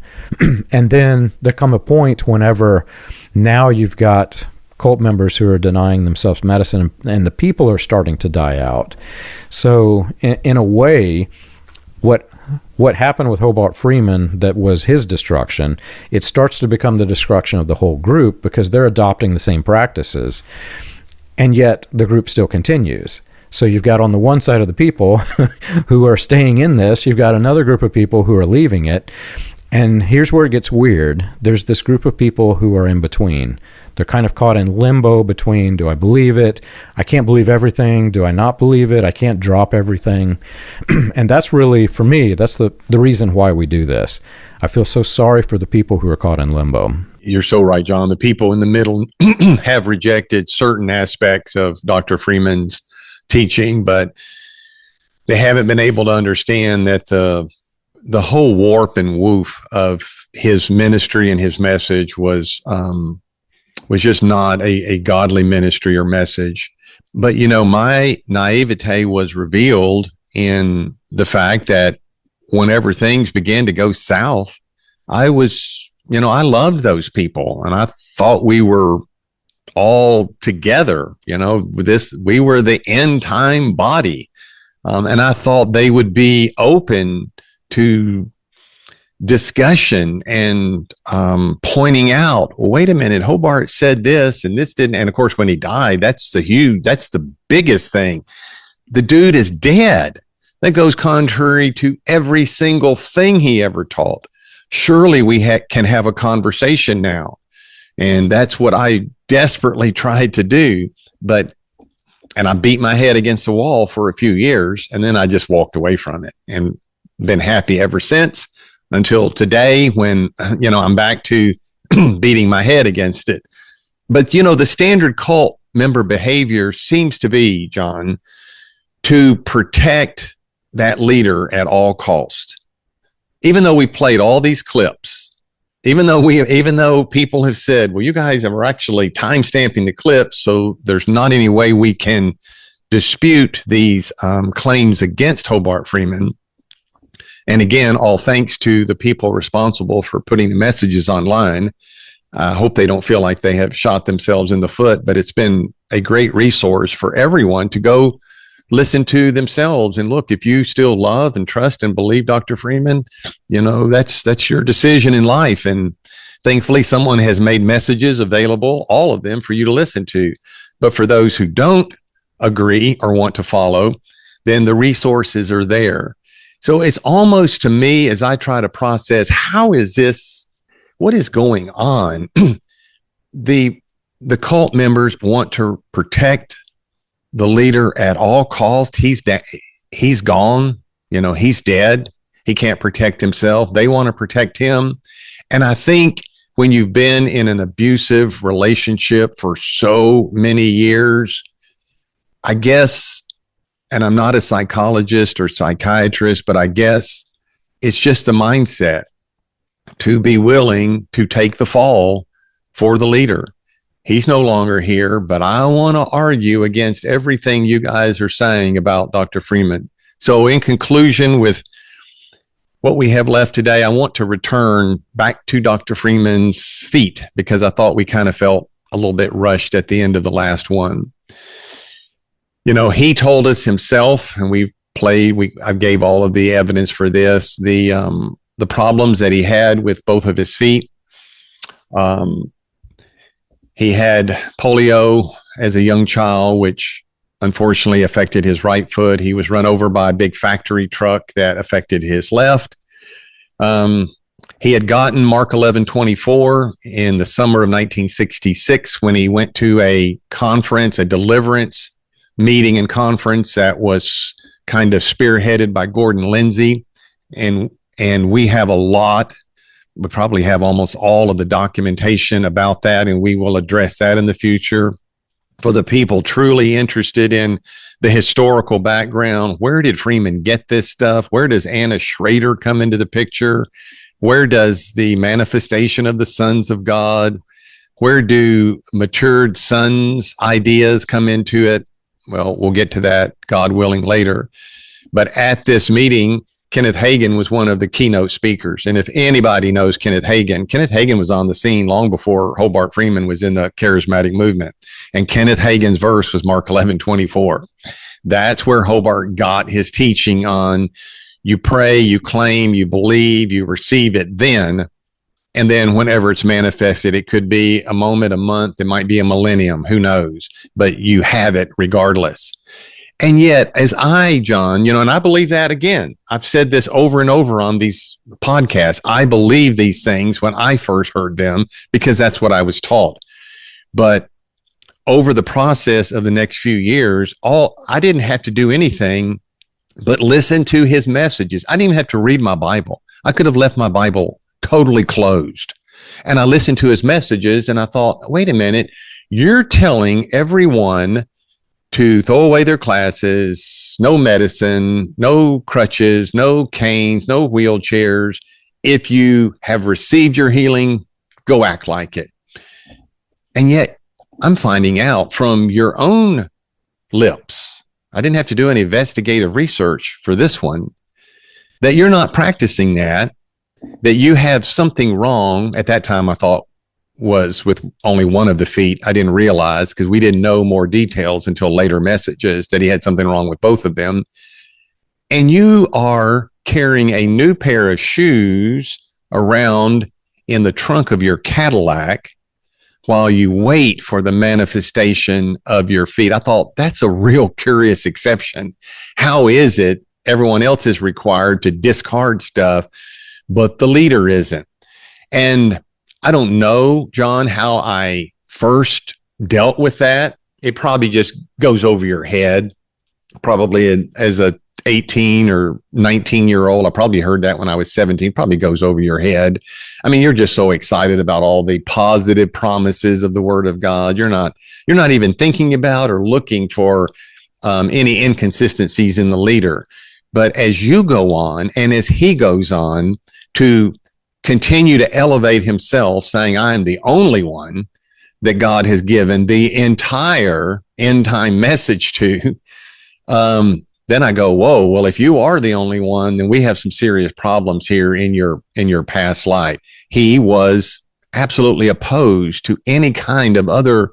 and then there come a point whenever now you've got cult members who are denying themselves medicine, and the people are starting to die out. So in a way, what happened with Hobart Freeman that was his destruction, it starts to become the destruction of the whole group because they're adopting the same practices, and yet the group still continues. So you've got on the one side of the people who are staying in this, you've got another group of people who are leaving it. And here's where it gets weird. There's this group of people who are in between. They're kind of caught in limbo between, do I believe it? I can't believe everything. Do I not believe it? I can't drop everything. And that's really, for me, that's the reason why we do this. I feel so sorry for the people who are caught in limbo. You're so right, John. The people in the middle have rejected certain aspects of Dr. Freeman's teaching, but they haven't been able to understand that the whole warp and woof of his ministry and his message was just not a godly ministry or message. But, my naivete was revealed in the fact that whenever things began to go south, I was, I loved those people, and I thought we were all together, we were the end time body. And I thought they would be open to discussion and pointing out, well, wait a minute, Hobart said this and this didn't. And of course, when he died, that's the biggest thing. The dude is dead. That goes contrary to every single thing he ever taught. Surely we can have a conversation now. And that's what I desperately tried to do. And I beat my head against the wall for a few years, and then I just walked away from it and been happy ever since until today when, I'm back to beating my head against it. But, the standard cult member behavior seems to be, John, to protect that leader at all costs. Even though we played all these clips, even though people have said, well, you guys are actually time-stamping the clips, so there's not any way we can dispute these claims against Hobart Freeman. And again, all thanks to the people responsible for putting the messages online. I hope they don't feel like they have shot themselves in the foot, but it's been a great resource for everyone to go listen to themselves. And look, if you still love and trust and believe Dr. Freeman, that's your decision in life. And thankfully, someone has made messages available, all of them, for you to listen to. But for those who don't agree or want to follow, then the resources are there. So it's almost, to me, as I try to process, how is this, what is going on? The cult members want to protect the leader at all costs. He's gone, he's dead. He can't protect himself. They want to protect him. And I think when you've been in an abusive relationship for so many years, I guess, and I'm not a psychologist or psychiatrist, but I guess it's just the mindset to be willing to take the fall for the leader. He's no longer here, but I want to argue against everything you guys are saying about Dr. Freeman. So in conclusion, with what we have left today, I want to return back to Dr. Freeman's feet, because I thought we kind of felt a little bit rushed at the end of the last one. He told us himself, and I gave all of the evidence for this, the problems that he had with both of his feet. He had polio as a young child, which unfortunately affected his right foot. He was run over by a big factory truck that affected his left. He had gotten Mark 11:24 in the summer of 1966 when he went to a conference, a deliverance meeting and conference that was kind of spearheaded by Gordon Lindsay. And we have we probably have almost all of the documentation about that, and we will address that in the future. For the people truly interested in the historical background, where did Freeman get this stuff? Where does Anna Schrader come into the picture? Where does the manifestation of the sons of God, where do matured sons ideas come into it? Well, we'll get to that, God willing, later. But at this meeting, Kenneth Hagin was one of the keynote speakers. And if anybody knows Kenneth Hagin was on the scene long before Hobart Freeman was in the charismatic movement. And Kenneth Hagin's verse was Mark 11:24. That's where Hobart got his teaching on you pray, you claim, you believe, you receive it then. And then whenever it's manifested, it could be a moment, a month, it might be a millennium, who knows? But you have it regardless. And yet, John, and I believe that again, I've said this over and over on these podcasts. I believe these things when I first heard them because that's what I was taught. But over the process of the next few years, I didn't have to do anything but listen to his messages. I didn't even have to read my Bible. I could have left my Bible totally closed. And I listened to his messages and I thought, wait a minute, you're telling everyone to throw away their classes, no medicine, no crutches, no canes, no wheelchairs. If you have received your healing, go act like it. And yet I'm finding out from your own lips, I didn't have to do any investigative research for this one, that you're not practicing that you have something wrong. At that time, I thought was with only one of the feet. I didn't realize, because we didn't know more details until later messages, that he had something wrong with both of them. And you are carrying a new pair of shoes around in the trunk of your Cadillac while you wait for the manifestation of your feet. I thought, that's a real curious exception. How is it everyone else is required to discard stuff, but the leader isn't? And I don't know, John, how I first dealt with that. It probably just goes over your head. Probably as a 18 or 19-year-old, I probably heard that when I was 17, probably goes over your head. I mean, you're just so excited about all the positive promises of the Word of God. You're not even thinking about or looking for any inconsistencies in the leader. But as you go on and as he goes on to continue to elevate himself, saying, I am the only one that God has given the entire end time message to, then I go, whoa, well, if you are the only one, then we have some serious problems here in your past life. He was absolutely opposed to any kind of other,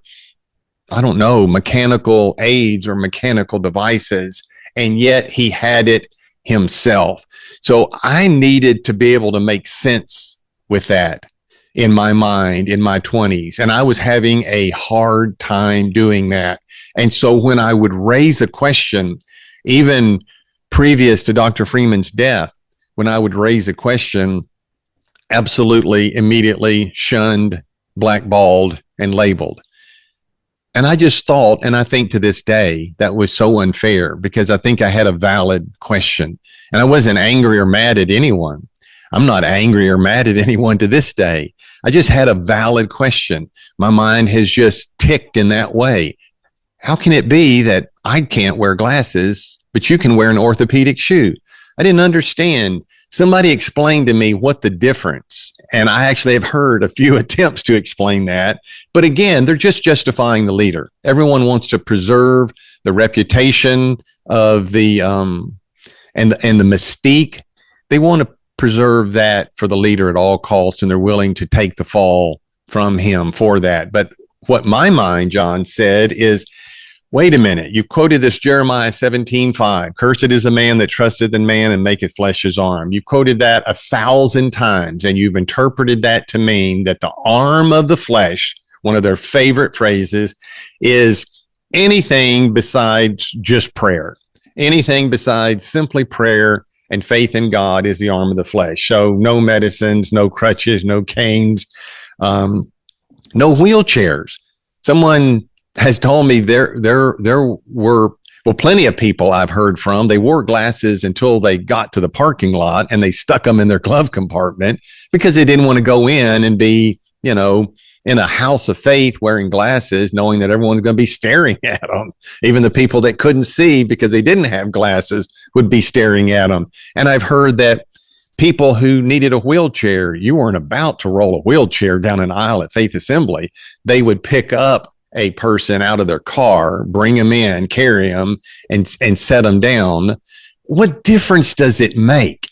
I don't know, mechanical aids or mechanical devices, and yet he had it himself. So I needed to be able to make sense with that in my mind in my 20s, and I was having a hard time doing that. And so when I would raise a question, even previous to Dr. Freeman's death, when I would raise a question, absolutely immediately shunned, blackballed, and labeled. And I just thought, and I think to this day, that was so unfair, because I think I had a valid question. And I wasn't angry or mad at anyone. I'm not angry or mad at anyone to this day. I just had a valid question. My mind has just ticked in that way. How can it be that I can't wear glasses, but you can wear an orthopedic shoe? I didn't understand. Somebody explained to me what the difference, and I actually have heard a few attempts to explain that. But again, they're just justifying the leader. Everyone wants to preserve the reputation of the and the mystique. They want to preserve that for the leader at all costs, and they're willing to take the fall from him for that. But what my mind, John, said is, wait a minute, you quoted this Jeremiah 17:5. Cursed is the man that trusteth in man and maketh flesh his arm. You've quoted that 1,000 times, and you've interpreted that to mean that the arm of the flesh, one of their favorite phrases, is anything besides just prayer. Anything besides simply prayer and faith in God is the arm of the flesh. So no medicines, no crutches, no canes, no wheelchairs. Someone has told me there were, well, plenty of people I've heard from, they wore glasses until they got to the parking lot and they stuck them in their glove compartment because they didn't want to go in and be, you know, in a house of faith wearing glasses, knowing that everyone's going to be staring at them. Even the people that couldn't see because they didn't have glasses would be staring at them. And I've heard that people who needed a wheelchair, you weren't about to roll a wheelchair down an aisle at Faith Assembly. They would pick up a person out of their car, bring them in, carry them, and set them down. What difference does it make?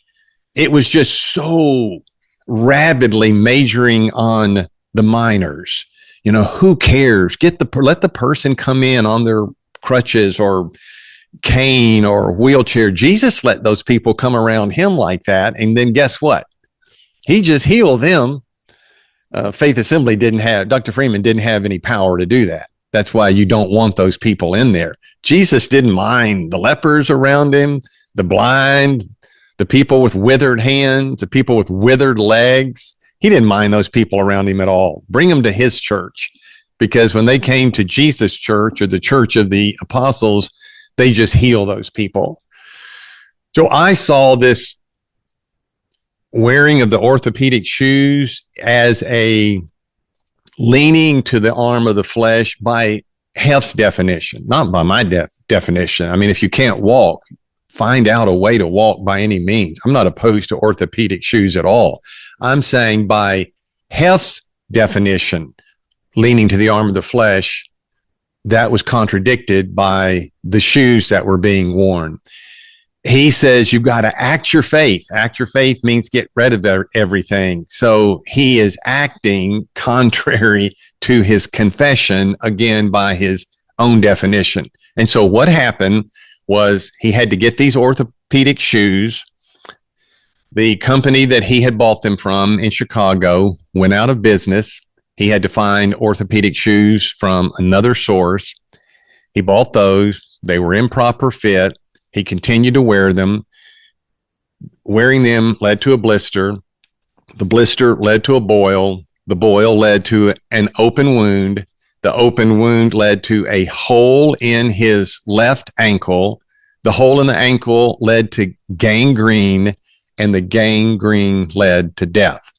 It was just so rapidly majoring on the minors. You know, who cares? Let the person come in on their crutches or cane or wheelchair. Jesus let those people come around him like that, and then guess what? He just healed them. Faith Assembly Dr. Freeman didn't have any power to do that. That's why you don't want those people in there. Jesus didn't mind the lepers around him, the blind, the people with withered hands, the people with withered legs. He didn't mind those people around him at all. Bring them to his church, because when they came to Jesus' church or the church of the apostles, they just heal those people. So I saw this wearing of the orthopedic shoes as a leaning to the arm of the flesh by Hef's definition, not by my definition. I mean, if you can't walk, find out a way to walk by any means. I'm not opposed to orthopedic shoes at all. I'm saying by Hef's definition, leaning to the arm of the flesh, that was contradicted by the shoes that were being worn. He says you've got to act your faith. Act your faith means get rid of everything. So he is acting contrary to his confession, again, by his own definition. And so what happened was he had to get these orthopedic shoes. The company that he had bought them from in Chicago went out of business. He had to find orthopedic shoes from another source. He bought those. They were improper fit. He continued to wear them. Wearing them led to a blister. The blister led to a boil. The boil led to an open wound. The open wound led to a hole in his left ankle. The hole in the ankle led to gangrene, and the gangrene led to death.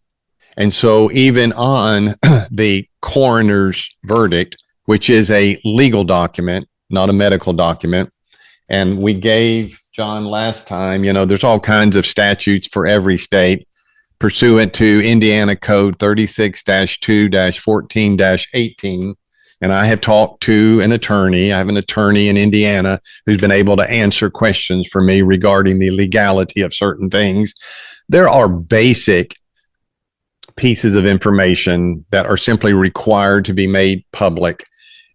And so even on the coroner's verdict, which is a legal document, not a medical document, And we gave John last time, there's all kinds of statutes for every state pursuant to Indiana Code 36-2-14-18. And I have talked to an attorney. I have an attorney in Indiana who's been able to answer questions for me regarding the legality of certain things. There are basic pieces of information that are simply required to be made public,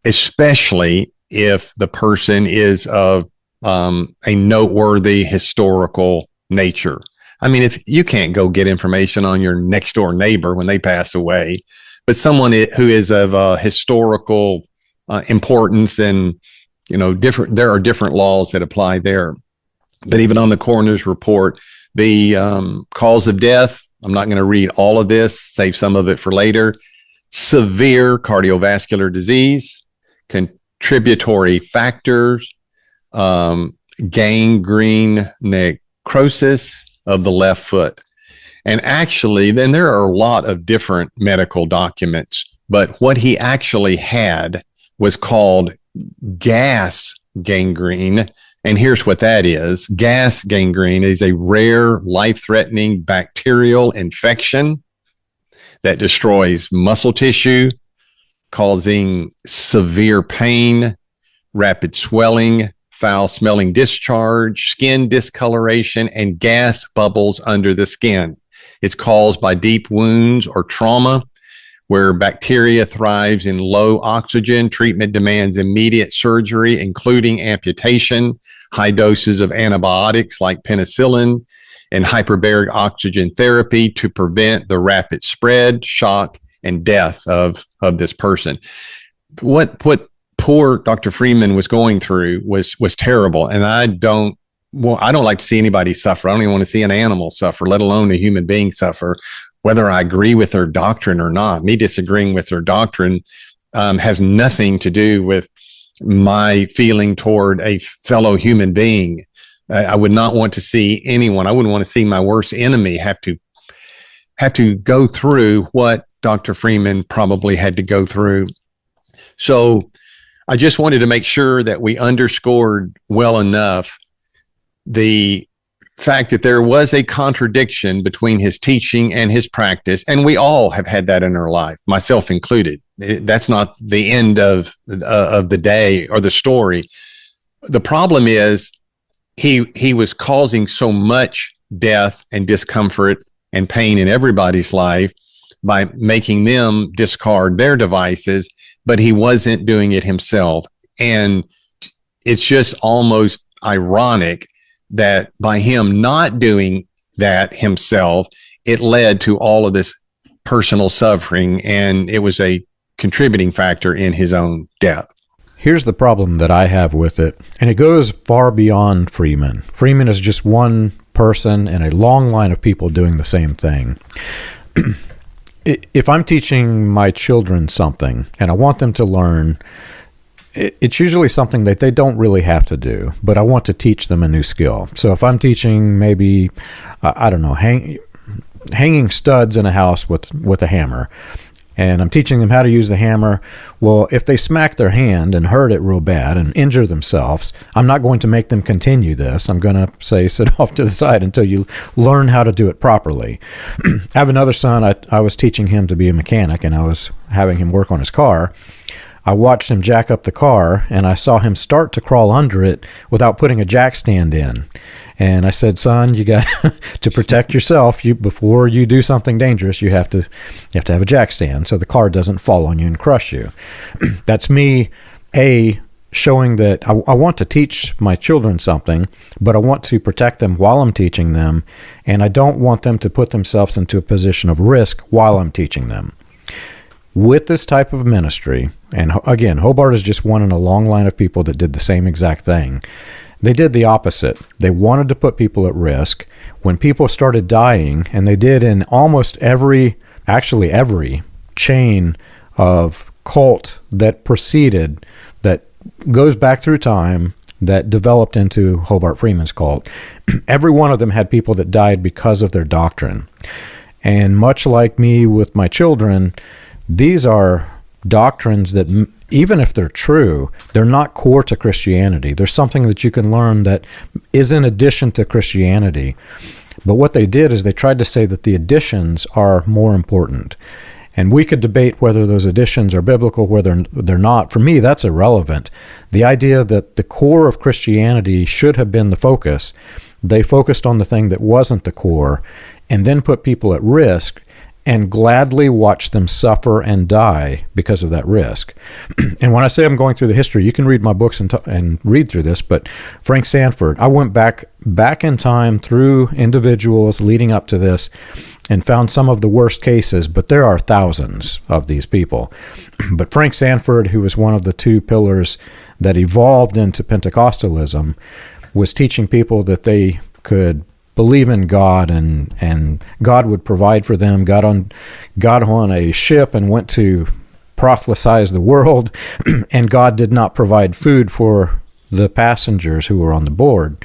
especially if the person is of a noteworthy historical nature. I mean, if you can't go get information on your next door neighbor when they pass away, but someone who is of historical importance, and there are different laws that apply there. But even on the coroner's report, the cause of death, I'm not going to read all of this, save some of it for later. Severe cardiovascular disease, contributory factors, gangrene necrosis of the left foot. And actually, then there are a lot of different medical documents, but what he actually had was called gas gangrene. And here's what that is. Gas gangrene is a rare, life-threatening bacterial infection that destroys muscle tissue, causing severe pain, rapid swelling, foul-smelling discharge, skin discoloration, and gas bubbles under the skin. It's caused by deep wounds or trauma where bacteria thrives in low oxygen. Treatment demands immediate surgery, including amputation, high doses of antibiotics like penicillin, and hyperbaric oxygen therapy to prevent the rapid spread, shock, and death of this person. What poor Dr. Freeman was going through was terrible. And I don't like to see anybody suffer. I don't even want to see an animal suffer, let alone a human being suffer, whether I agree with their doctrine or not. Me disagreeing with their doctrine has nothing to do with my feeling toward a fellow human being. I would not want to see anyone. I wouldn't want to see my worst enemy have to go through what Dr. Freeman probably had to go through. So I just wanted to make sure that we underscored well enough the fact that there was a contradiction between his teaching and his practice, and we all have had that in our life, myself included. That's not the end of the day or the story. The problem is he was causing so much death and discomfort and pain in everybody's life by making them discard their devices, but he wasn't doing it himself. And it's just almost ironic that by him not doing that himself, it led to all of this personal suffering, and it was a contributing factor in his own death. Here's the problem that I have with it, and it goes far beyond Freeman. Freeman is just one person and a long line of people doing the same thing. If I'm teaching my children something and I want them to learn, it's usually something that they don't really have to do, but I want to teach them a new skill. So if I'm teaching maybe, hanging studs in a house with a hammer, and I'm teaching them how to use the hammer, well, if they smack their hand and hurt it real bad and injure themselves, I'm not going to make them continue this. I'm going to say, sit off to the side until you learn how to do it properly. I have another son. I was teaching him to be a mechanic, and I was having him work on his car. I watched him jack up the car, and I saw him start to crawl under it without putting a jack stand in. And I said, son, you got to protect yourself. Before you do something dangerous, you have to have a jack stand so the car doesn't fall on you and crush you. That's me, showing that I want to teach my children something, but I want to protect them while I'm teaching them, and I don't want them to put themselves into a position of risk while I'm teaching them. With this type of ministry, and again, Hobart is just one in a long line of people that did the same exact thing. They did the opposite. They wanted to put people at risk. When people started dying, and they did in almost every chain of cult that preceded, that goes back through time, that developed into Hobart Freeman's cult, every one of them had people that died because of their doctrine. And much like me with my children, these are doctrines that, even if they're true, they're not core to Christianity. There's something that you can learn that is in addition to Christianity. But what they did is they tried to say that the additions are more important. And we could debate whether those additions are biblical, whether they're not. For me, that's irrelevant. The idea that the core of Christianity should have been the focus, they focused on the thing that wasn't the core, and then put people at risk and gladly watch them suffer and die because of that risk. And when I say I'm going through the history, you can read my books and read through this, but Frank Sanford, I went back in time through individuals leading up to this and found some of the worst cases, but there are thousands of these people. But Frank Sanford, who was one of the two pillars that evolved into Pentecostalism, was teaching people that they could believe in God and God would provide for them, got on a ship and went to proselytize the world, and God did not provide food for the passengers who were on the board.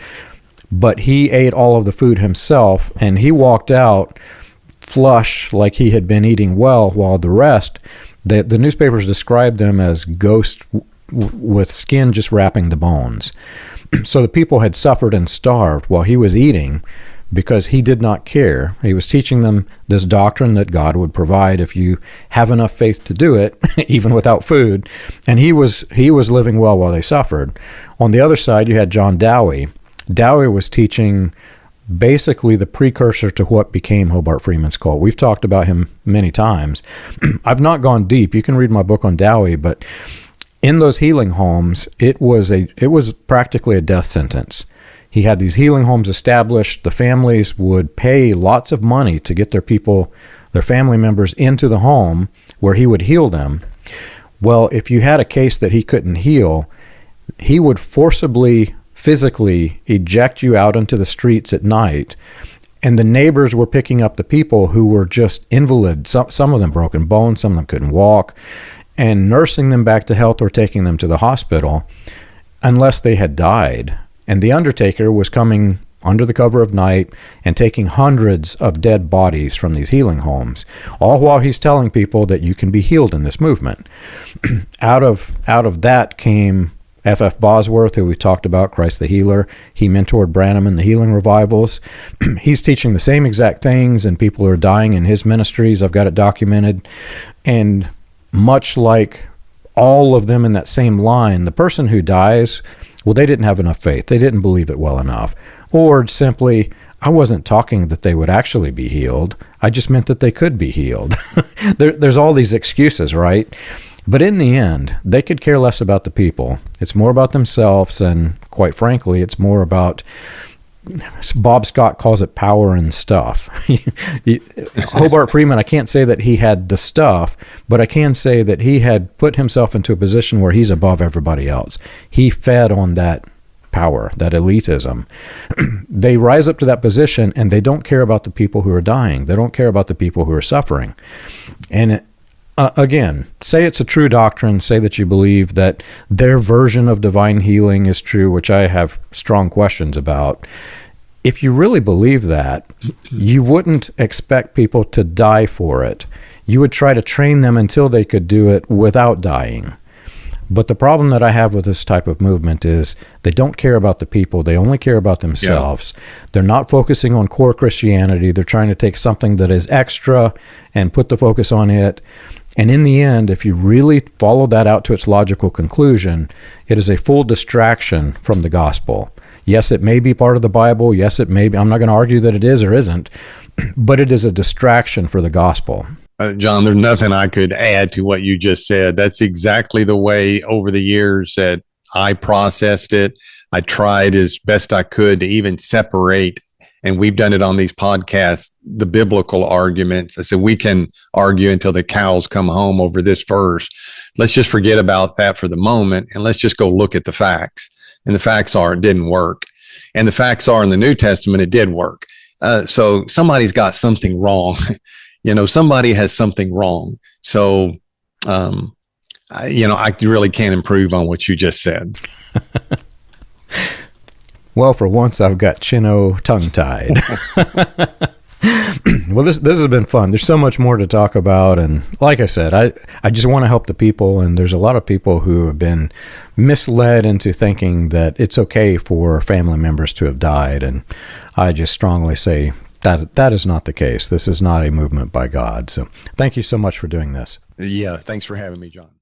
But he ate all of the food himself, and he walked out flush like he had been eating well, while the rest, the newspapers described them as ghosts with skin just wrapping the bones. So the people had suffered and starved while he was eating because he did not care. He was teaching them this doctrine that God would provide if you have enough faith to do it, even without food. And he was living well while they suffered. On the other side, you had John Dowie. Dowie was teaching basically the precursor to what became Hobart Freeman's cult. We've talked about him many times. I've not gone deep. You can read my book on Dowie, but in those healing homes, it was practically a death sentence. He had these healing homes established. The families would pay lots of money to get their family members into the home where he would heal them. Well, if you had a case that he couldn't heal, he would forcibly, physically eject you out into the streets at night. And the neighbors were picking up the people who were just invalids, some of them broken bones, some of them couldn't walk, and nursing them back to health or taking them to the hospital unless they had died. And the undertaker was coming under the cover of night and taking hundreds of dead bodies from these healing homes, all while he's telling people that you can be healed in this movement. Out of that came F.F. Bosworth, who we talked about, Christ the Healer. He mentored Branham in the healing revivals. He's teaching the same exact things, and people are dying in his ministries. I've got it documented. And much like all of them in that same line, the person who dies, well, they didn't have enough faith. They didn't believe it well enough. Or simply, I wasn't talking that they would actually be healed. I just meant that they could be healed. There's all these excuses, right? But in the end, they could care less about the people. It's more about themselves, and quite frankly, it's more about, Bob Scott calls it power and stuff. Hobart Freeman, I can't say that he had the stuff, but I can say that he had put himself into a position where he's above everybody else. He fed on that power, that elitism. They rise up to that position, and they don't care about the people who are dying. They don't care about the people who are suffering. And again, say it's a true doctrine, say that you believe that their version of divine healing is true, which I have strong questions about. If you really believe that, you wouldn't expect people to die for it. You would try to train them until they could do it without dying. But the problem that I have with this type of movement is they don't care about the people. They only care about themselves. Yeah. They're not focusing on core Christianity. They're trying to take something that is extra and put the focus on it. And in the end, if you really follow that out to its logical conclusion, it is a full distraction from the gospel. Yes, it may be part of the Bible. Yes, it may be. I'm not going to argue that it is or isn't, but it is a distraction for the gospel. John, there's nothing I could add to what you just said. That's exactly the way over the years that I processed it. I tried as best I could to even separate, and we've done it on these podcasts, the biblical arguments. I said, we can argue until the cows come home over this verse. Let's just forget about that for the moment, and let's just go look at the facts. And the facts are, it didn't work. And the facts are, in the New Testament, it did work. So somebody's got something wrong. Somebody has something wrong. So, I really can't improve on what you just said. Well, for once, I've got Chino tongue-tied. Well, this has been fun. There's so much more to talk about, and like I said, I just want to help the people. And there's a lot of people who have been misled into thinking that it's okay for family members to have died, and I just strongly say that is not the case. This is not a movement by God. So, thank you so much for doing this. Yeah, thanks for having me, John.